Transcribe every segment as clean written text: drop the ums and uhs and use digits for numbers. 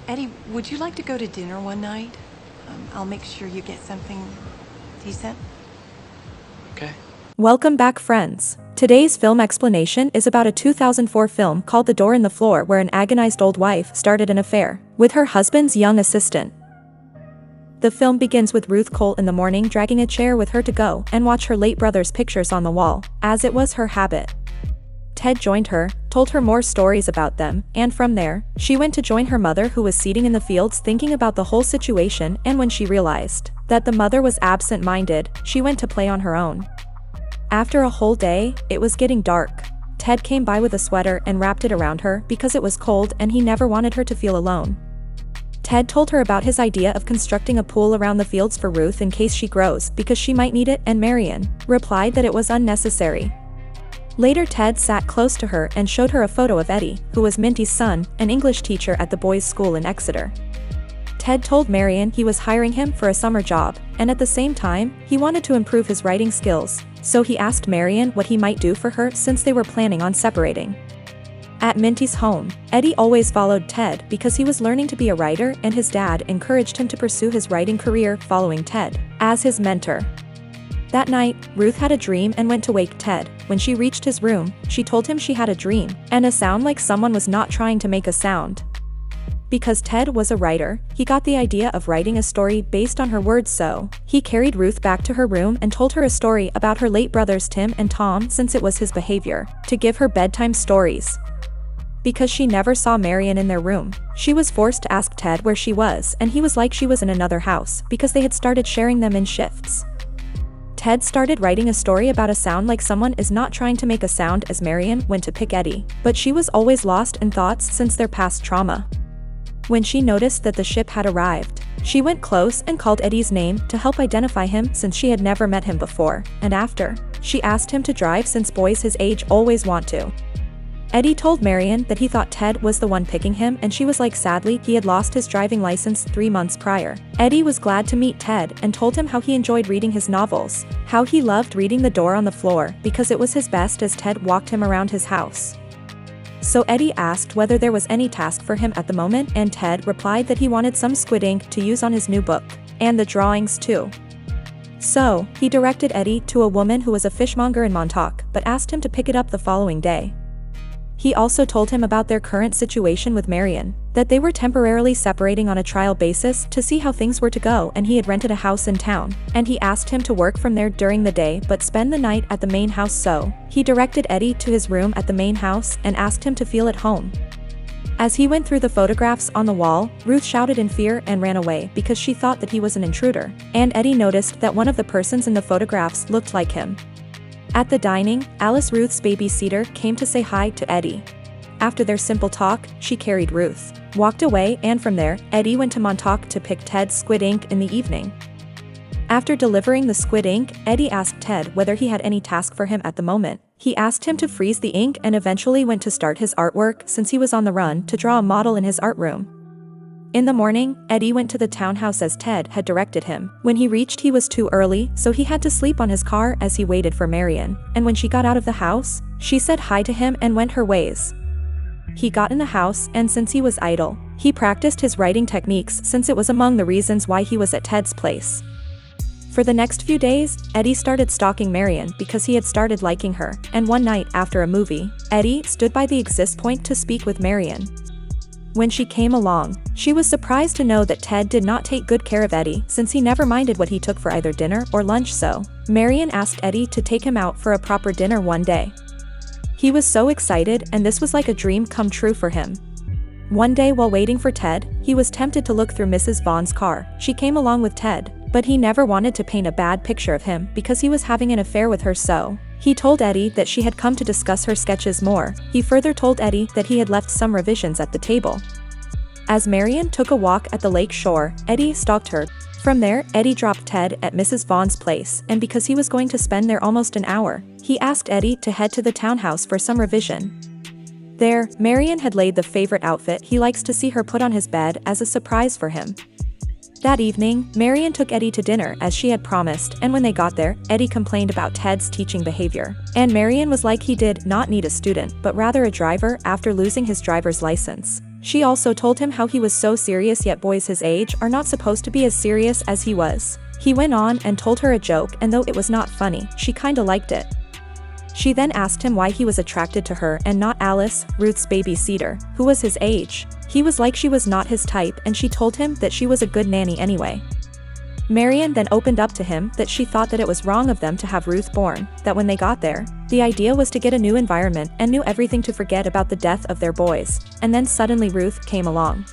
Eddie, would you like to go to dinner one night? I'll make sure you get something decent. Okay. Welcome back, friends. Today's film explanation is about a 2004 film called The Door in the Floor, where an agonized old wife started an affair with her husband's young assistant. The film begins with Ruth Cole in the morning dragging a chair with her to go and watch her late brother's pictures on the wall, as it was her habit. Ted joined her, told her more stories about them, and from there, she went to join her mother, who was sitting in the fields thinking about the whole situation, and when she realized that the mother was absent-minded, she went to play on her own. After a whole day, it was getting dark. Ted came by with a sweater and wrapped it around her because it was cold and he never wanted her to feel alone. Ted told her about his idea of constructing a pool around the fields for Ruth in case she grows because she might need it, and Marion replied that it was unnecessary. Later, Ted sat close to her and showed her a photo of Eddie, who was Minty's son, an English teacher at the boys' school in Exeter. Ted told Marion he was hiring him for a summer job, and at the same time, he wanted to improve his writing skills, so he asked Marion what he might do for her since they were planning on separating. At Minty's home, Eddie always followed Ted because he was learning to be a writer, and his dad encouraged him to pursue his writing career, following Ted as his mentor. That night, Ruth had a dream and went to wake Ted. When she reached his room, she told him she had a dream, and a sound like someone was not trying to make a sound. Because Ted was a writer, he got the idea of writing a story based on her words, so he carried Ruth back to her room and told her a story about her late brothers Tim and Tom, since it was his behavior to give her bedtime stories. Because she never saw Marion in their room, she was forced to ask Ted where she was, and he was like she was in another house because they had started sharing them in shifts. Ted started writing a story about a sound like someone is not trying to make a sound as Marion went to pick Eddie, but she was always lost in thoughts since their past trauma. When she noticed that the ship had arrived, she went close and called Eddie's name to help identify him since she had never met him before, and after, she asked him to drive since boys his age always want to. Eddie told Marion that he thought Ted was the one picking him, and she was like, sadly, he had lost his driving license 3 months prior. Eddie was glad to meet Ted and told him how he enjoyed reading his novels, how he loved reading The Door on the Floor because it was his best as Ted walked him around his house. So Eddie asked whether there was any task for him at the moment, and Ted replied that he wanted some squid ink to use on his new book, and the drawings too. So, he directed Eddie to a woman who was a fishmonger in Montauk, but asked him to pick it up the following day. He also told him about their current situation with Marion, that they were temporarily separating on a trial basis to see how things were to go, and he had rented a house in town, and he asked him to work from there during the day but spend the night at the main house, so he directed Eddie to his room at the main house and asked him to feel at home. As he went through the photographs on the wall, Ruth shouted in fear and ran away because she thought that he was an intruder, and Eddie noticed that one of the persons in the photographs looked like him. At the dining, Alice, Ruth's babysitter, came to say hi to Eddie. After their simple talk, she carried Ruth, walked away, and from there, Eddie went to Montauk to pick Ted's squid ink in the evening. After delivering the squid ink, Eddie asked Ted whether he had any task for him at the moment. He asked him to freeze the ink and eventually went to start his artwork since he was on the run to draw a model in his art room. In the morning, Eddie went to the townhouse as Ted had directed him. When he reached, he was too early, so he had to sleep on his car as he waited for Marion, and when she got out of the house, she said hi to him and went her ways. He got in the house, and since he was idle, he practiced his writing techniques since it was among the reasons why he was at Ted's place. For the next few days, Eddie started stalking Marion because he had started liking her, and one night after a movie, Eddie stood by the exit point to speak with Marion. When she came along, she was surprised to know that Ted did not take good care of Eddie since he never minded what he took for either dinner or lunch, so Marion asked Eddie to take him out for a proper dinner one day. He was so excited, and this was like a dream come true for him. One day while waiting for Ted, he was tempted to look through Mrs. Vaughn's car. She came along with Ted, but he never wanted to paint a bad picture of him because he was having an affair with her, so he told Eddie that she had come to discuss her sketches more. He further told Eddie that he had left some revisions at the table. As Marion took a walk at the lake shore, Eddie stalked her. From there, Eddie dropped Ted at Mrs. Vaughn's place, and because he was going to spend there almost an hour, he asked Eddie to head to the townhouse for some revision. There, Marion had laid the favorite outfit he likes to see her put on his bed as a surprise for him. That evening, Marion took Eddie to dinner as she had promised, and when they got there, Eddie complained about Ted's teaching behavior, and Marion was like he did not need a student but rather a driver after losing his driver's license. She also told him how he was so serious, yet boys his age are not supposed to be as serious as he was. He went on and told her a joke, and though it was not funny, she kinda liked it. She then asked him why he was attracted to her and not Alice, Ruth's babysitter, who was his age. He was like she was not his type, and she told him that she was a good nanny anyway. Marion then opened up to him that she thought that it was wrong of them to have Ruth born, that when they got there, the idea was to get a new environment and knew everything to forget about the death of their boys, and then suddenly Ruth came along.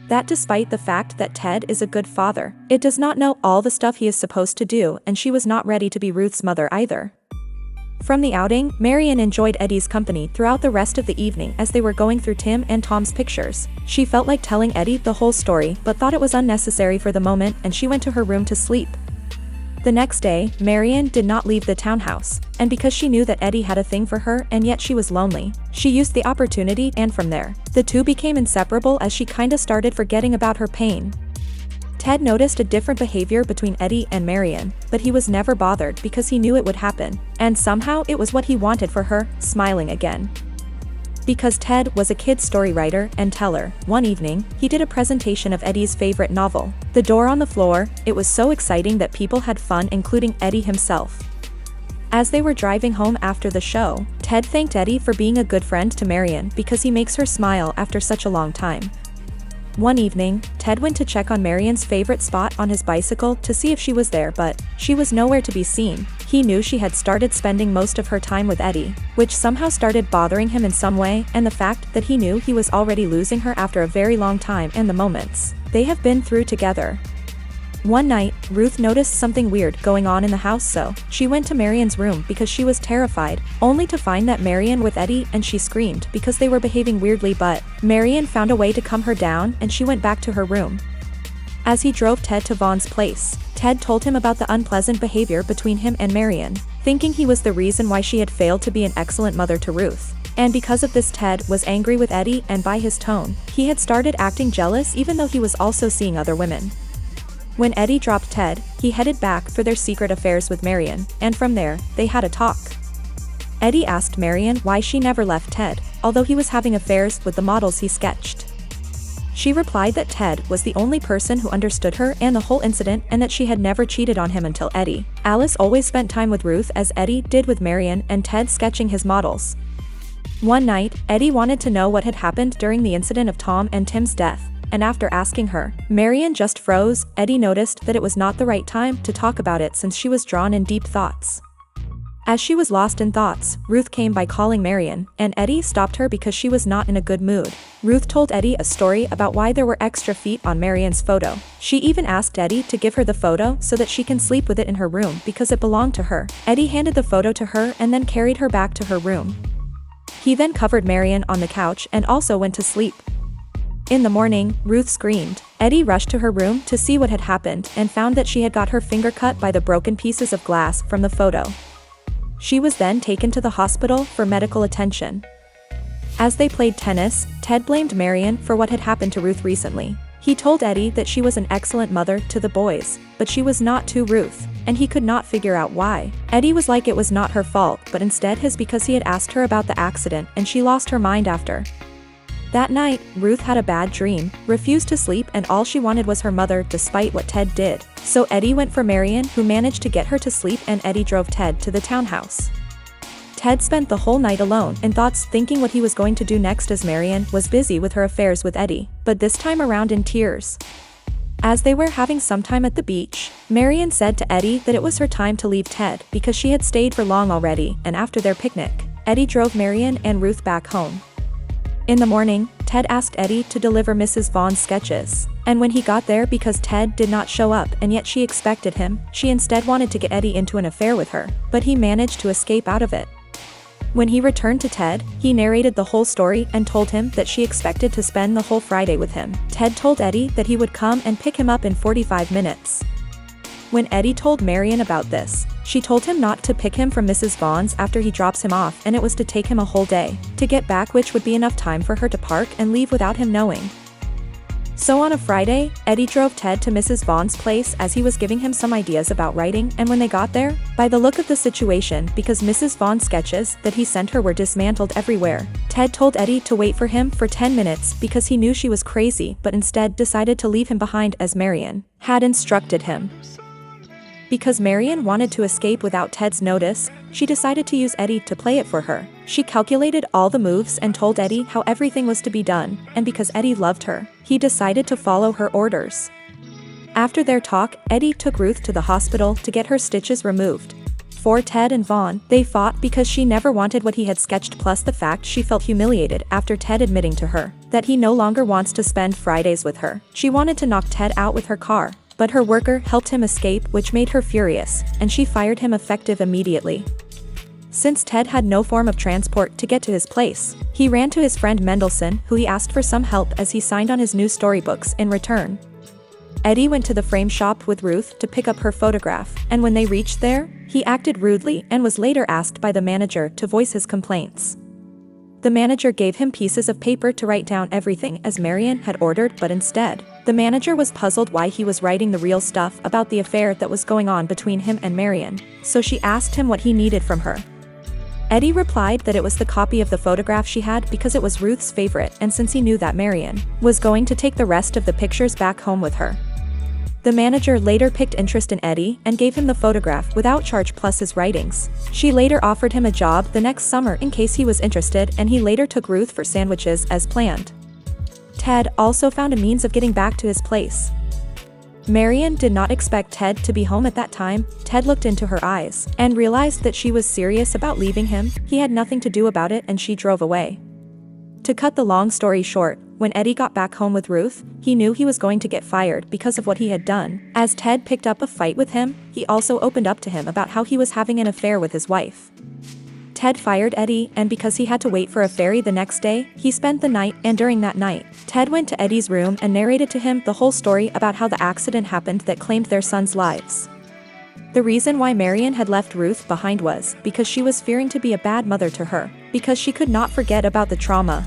That despite the fact that Ted is a good father, it does not know all the stuff he is supposed to do, and she was not ready to be Ruth's mother either. From the outing, Marion enjoyed Eddie's company throughout the rest of the evening as they were going through Tim and Tom's pictures. She felt like telling Eddie the whole story but thought it was unnecessary for the moment, and she went to her room to sleep. The next day, Marion did not leave the townhouse, and because she knew that Eddie had a thing for her and yet she was lonely, she used the opportunity, and from there, the two became inseparable as she kinda started forgetting about her pain. Ted noticed a different behavior between Eddie and Marion, but he was never bothered because he knew it would happen, and somehow it was what he wanted for her, smiling again. Because Ted was a kid story writer and teller, one evening, he did a presentation of Eddie's favorite novel, The Door on the Floor. It was so exciting that people had fun, including Eddie himself. As they were driving home after the show, Ted thanked Eddie for being a good friend to Marion because he makes her smile after such a long time. One evening, Ted went to check on Marion's favorite spot on his bicycle to see if she was there, but she was nowhere to be seen. He knew she had started spending most of her time with Eddie, which somehow started bothering him in some way, and the fact that he knew he was already losing her after a very long time and the moments they have been through together. One night, Ruth noticed something weird going on in the house, so she went to Marion's room because she was terrified, only to find that Marion with Eddie, and she screamed because they were behaving weirdly, but Marion found a way to calm her down and she went back to her room. As he drove Ted to Vaughn's place, Ted told him about the unpleasant behavior between him and Marion, thinking he was the reason why she had failed to be an excellent mother to Ruth. And because of this, Ted was angry with Eddie, and by his tone, he had started acting jealous even though he was also seeing other women. When Eddie dropped Ted, he headed back for their secret affairs with Marion, and from there, they had a talk. Eddie asked Marion why she never left Ted, although he was having affairs with the models he sketched. She replied that Ted was the only person who understood her and the whole incident, and that she had never cheated on him until Eddie. Alice always spent time with Ruth as Eddie did with Marion, and Ted sketching his models. One night, Eddie wanted to know what had happened during the incident of Tom and Tim's death, and after asking her, Marion just froze. Eddie noticed that it was not the right time to talk about it since she was drawn in deep thoughts. As she was lost in thoughts, Ruth came by calling Marion, and Eddie stopped her because she was not in a good mood. Ruth told Eddie a story about why there were extra feet on Marion's photo. She even asked Eddie to give her the photo so that she can sleep with it in her room because it belonged to her. Eddie handed the photo to her and then carried her back to her room. He then covered Marion on the couch and also went to sleep. In the morning, Ruth screamed. Eddie rushed to her room to see what had happened and found that she had got her finger cut by the broken pieces of glass from the photo. She was then taken to the hospital for medical attention. As they played tennis, Ted blamed Marion for what had happened to Ruth recently. He told Eddie that she was an excellent mother to the boys, but she was not to Ruth, and he could not figure out why. Eddie was like it was not her fault, but instead his, because he had asked her about the accident and she lost her mind after. That night, Ruth had a bad dream, refused to sleep, and all she wanted was her mother despite what Ted did. So Eddie went for Marion, who managed to get her to sleep, and Eddie drove Ted to the townhouse. Ted spent the whole night alone in thoughts, thinking what he was going to do next as Marion was busy with her affairs with Eddie, but this time around in tears. As they were having some time at the beach, Marion said to Eddie that it was her time to leave Ted because she had stayed for long already, and after their picnic, Eddie drove Marion and Ruth back home. In the morning, Ted asked Eddie to deliver Mrs. Vaughn's sketches, and when he got there, because Ted did not show up and yet she expected him, she instead wanted to get Eddie into an affair with her, but he managed to escape out of it. When he returned to Ted, he narrated the whole story and told him that she expected to spend the whole Friday with him. Ted told Eddie that he would come and pick him up in 45 minutes. When Eddie told Marion about this, she told him not to pick him from Mrs. Vaughn's after he drops him off, and it was to take him a whole day to get back, which would be enough time for her to park and leave without him knowing. So on a Friday, Eddie drove Ted to Mrs. Vaughn's place as he was giving him some ideas about writing, and when they got there, by the look of the situation, because Mrs. Vaughn's sketches that he sent her were dismantled everywhere, Ted told Eddie to wait for him for 10 minutes because he knew she was crazy, but instead decided to leave him behind as Marion had instructed him. Because Marion wanted to escape without Ted's notice, she decided to use Eddie to play it for her. She calculated all the moves and told Eddie how everything was to be done, and because Eddie loved her, he decided to follow her orders. After their talk, Eddie took Ruth to the hospital to get her stitches removed. For Ted and Vaughn, they fought because she never wanted what he had sketched, plus the fact she felt humiliated after Ted admitting to her that he no longer wants to spend Fridays with her. She wanted to knock Ted out with her car, but her worker helped him escape, which made her furious, and she fired him effective immediately. Since Ted had no form of transport to get to his place, he ran to his friend Mendelssohn, who he asked for some help as he signed on his new storybooks in return. Eddie went to the frame shop with Ruth to pick up her photograph, and when they reached there, he acted rudely and was later asked by the manager to voice his complaints. The manager gave him pieces of paper to write down everything as Marion had ordered, but instead, the manager was puzzled why he was writing the real stuff about the affair that was going on between him and Marion, so she asked him what he needed from her. Eddie replied that it was the copy of the photograph she had because it was Ruth's favorite, and since he knew that Marion was going to take the rest of the pictures back home with her. The manager later picked interest in Eddie and gave him the photograph without charge plus his writings. She later offered him a job the next summer in case he was interested, and he later took Ruth for sandwiches as planned. Ted also found a means of getting back to his place. Marion did not expect Ted to be home at that time. Ted looked into her eyes and realized that she was serious about leaving him. He had nothing to do about it and she drove away. To cut the long story short, when Eddie got back home with Ruth, he knew he was going to get fired because of what he had done. As Ted picked up a fight with him, he also opened up to him about how he was having an affair with his wife. Ted fired Eddie, and because he had to wait for a ferry the next day, he spent the night, and during that night, Ted went to Eddie's room and narrated to him the whole story about how the accident happened that claimed their sons' lives. The reason why Marion had left Ruth behind was because she was fearing to be a bad mother to her, because she could not forget about the trauma.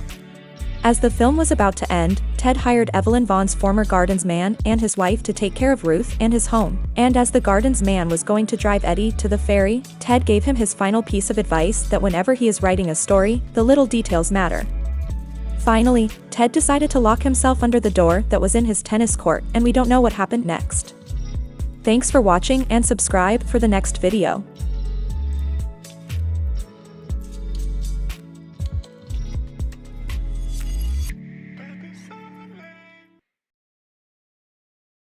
As the film was about to end, Ted hired Evelyn Vaughn's former Gardens man and his wife to take care of Ruth and his home, and as the Gardens man was going to drive Eddie to the ferry, Ted gave him his final piece of advice that whenever he is writing a story, the little details matter. Finally, Ted decided to lock himself under the door that was in his tennis court, and we don't know what happened next. Thanks for watching and subscribe for the next video.